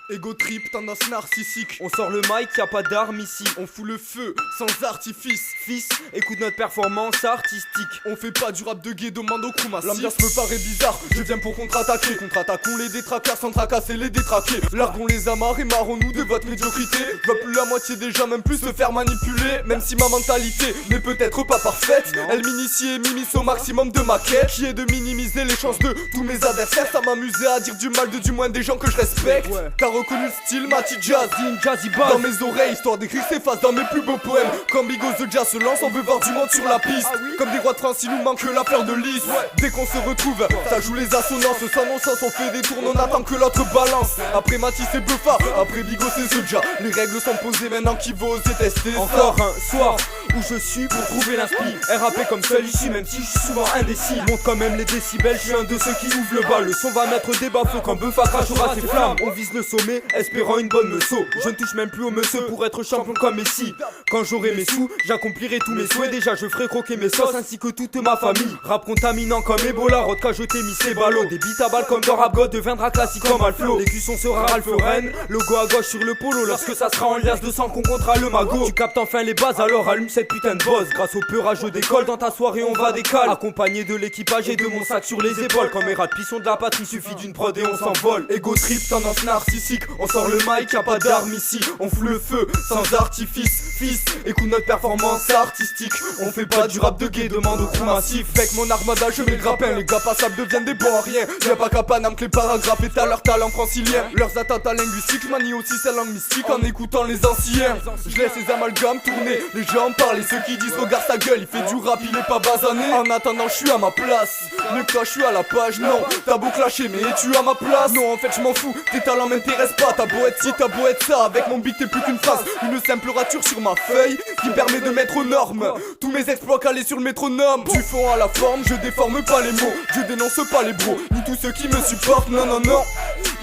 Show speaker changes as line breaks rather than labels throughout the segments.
Ego trip, tendance narcissique.
On sort le mic, y'a pas d'armes ici.
On fout le feu, sans artifice.
Fils, écoute notre performance artistique.
On fait pas du rap de gay, demande au crew massif. L'ambiance me paraît bizarre, je viens pour contre-attaquer. Contre-attaquons les détraqueurs sans tracasser les détraqués. Largons les amarres et marrons-nous de votre médiocrité. Va plus la moitié déjà, même plus se faire manipuler. Même si ma mentalité n'est peut-être pas parfaite, elle m'initie et m'immisce au maximum de ma quête, qui est de minimiser les chances de tous mes adversaires. Ça m'amusait à dire du mal de du moins des gens que je respecte. T'as reconnu le style, Mati Jazz,
Jazzy Bass
dans mes oreilles, histoire d'écrire ses faces dans mes plus beaux poèmes. Quand Bigos de Jazz se lance, on veut voir du monde sur la piste. Comme des rois de France, il nous manque la fleur de lys. Dès qu'on se retrouve, ça joue les assonances. Sans non-sens, on fait des tours, on attend que l'autre balance. Après Mati c'est Buffa, après Bigos c'est Soja. Les règles sont posées, maintenant qui va oser tester ça.
Encore un soir où je suis pour trouver l'inspi. RAP comme seul ici, même si je suis souvent indécis. Monte quand même les décibels, je suis un de ceux qui ouvrent le bal. Le son va mettre des bas-feux quand Buffa crachera ses flammes. On vise le sommet, espérant une bonne meusseau. Je ne touche même plus au monsieur pour être champion comme Messi. Quand j'aurai mes sous, j'accomplirai tous mes souhaits. Déjà je ferai croquer mes sauces ainsi que toute ma famille. Rap contaminant comme Ebola, Rodka je t'ai mis ses ballots. Des beats à balles comme dans Rap God deviendra classique comme Alflo. L'écusson sera Ralph Lauren, logo à gauche sur le polo. Lorsque ça sera en liasse de sang qu'on comptera le magot. Tu captes enfin les bases, alors allume cette putain de boss. Grâce au peurage je décolle, dans ta soirée on va décaler. Accompagné de l'équipage et de mon sac sur les épaules. Quand mes rats sont de la patrie, suffit d'une prod et on s'envole.
Ego trip, tendance narcissique. On sort le mic, y'a pas d'armes ici. On fout le feu, sans artifice. Fils, écoute notre performance artistique. On fait pas du rap de gay, demande au crew massif. Avec mon armada, je mets le grappin. Les gars passables deviennent des bons à rien. Y'a pas qu'à Paname que les paragraphes et à leur talent francilien. Leurs attentats linguistiques, je manie aussi sa langue mystique en écoutant les anciens. Je laisse les amalgames tourner, les gens parlent et ceux qui disent regarde sa gueule, il fait du rap, il est pas basané. En attendant, je suis à ma place. Mais toi, je suis à la page, non. T'as beau clasher, mais es-tu à ma place? Non, en fait, je m'en fous. Tes talents m'intéressent pas. T'as beau être ci, t'as beau être ça. Avec mon beat, t'es plus qu'une phrase. Une simple rature sur ma feuille qui permet de mettre aux normes tous mes exploits calés sur le métronome. Du fond à la forme, je déforme pas les mots. Je dénonce pas les bros, ni tous ceux qui me supportent. Non, non, non.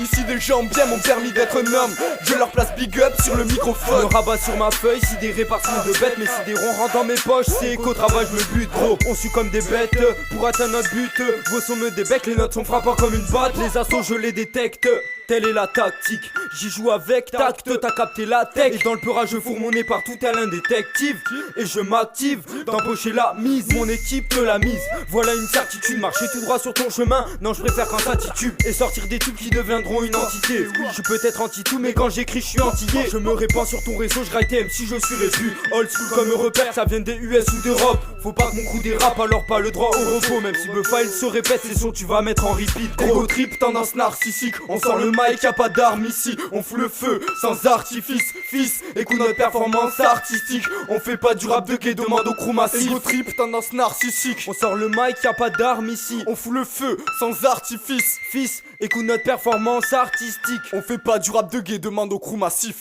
Ici des gens bien m'ont permis d'être un homme. Je leur place big up sur le microphone.
Me rabat sur ma feuille, si des répartions de bêtes. Mais si des ronds rentrent dans mes poches, c'est qu'au travail je me bute gros. On suit comme des bêtes pour atteindre notre but. Vos sons me débec, les notes sont frappants comme une batte. Les assauts je les détecte, telle est la tactique. J'y joue avec tact, t'as capté la tech. Et dans le peurage je fourre mon nez partout tel un détective. Et je m'active d'empocher la mise. Mon équipe te la mise, voilà une certitude. Marcher tout droit sur ton chemin, non je préfère quand ça titube. Et sortir des tubes qui deviendront une entité. Je suis peut-être anti-tout mais quand j'écris je suis antillais. Je me répands sur ton réseau, je graille même si je suis répu. Old school comme repère, ça vient des US ou d'Europe. Faut pas que mon crew dérape, alors pas le droit au repos. Même si Buffa il se répète, ces sons tu vas mettre en repeat.
Gros trip, tendance narcissique. On sort le mic, y'a pas d'armes ici. On fout le feu, sans artifice. Fils, écoute notre performance artistique. On fait pas du rap de gay, demande au crew massif. Ego trip, tendance narcissique.
On sort le mic, y'a pas d'armes ici.
On fout le feu, sans artifice.
Fils, écoute notre performance artistique.
On fait pas du rap de gay, demande au crew massif.